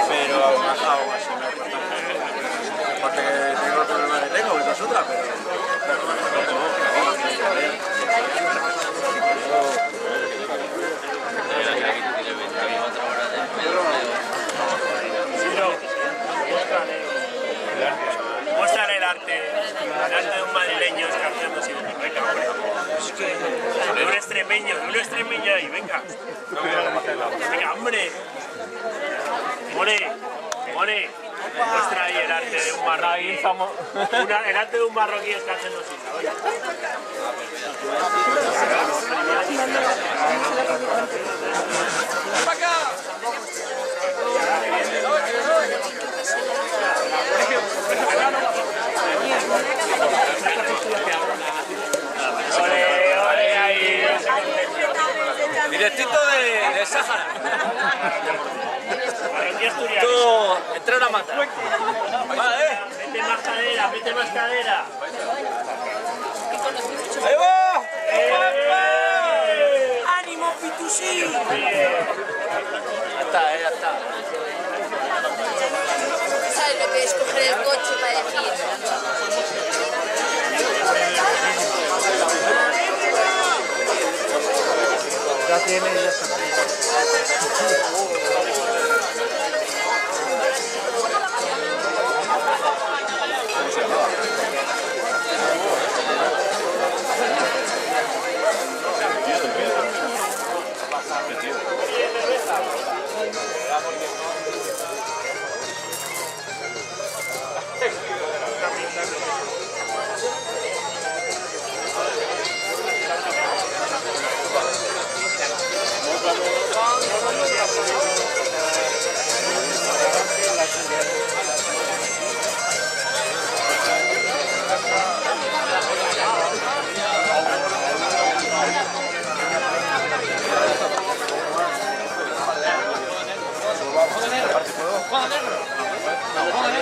Pero aún así no es porque tengo el problema que tengo, que es otra, Muéstrale el arte de un madrileño escarceando sin venga, hombre. Es que un extremeño ahí, venga. Venga, hombre. More, muestra ahí el arte de un marroquí. El arte de un marroquí escarceando sin venga. Ole, ahí. Directito de Sáhara. Tú, entra una mata. Vale, mete más cadera. ¡Ahí va! ¡Ánimo, Pitusí! Ya está, ya está. ¿Sabes lo que es coger el coche para decir? ya tiene ya está. Juan Negro.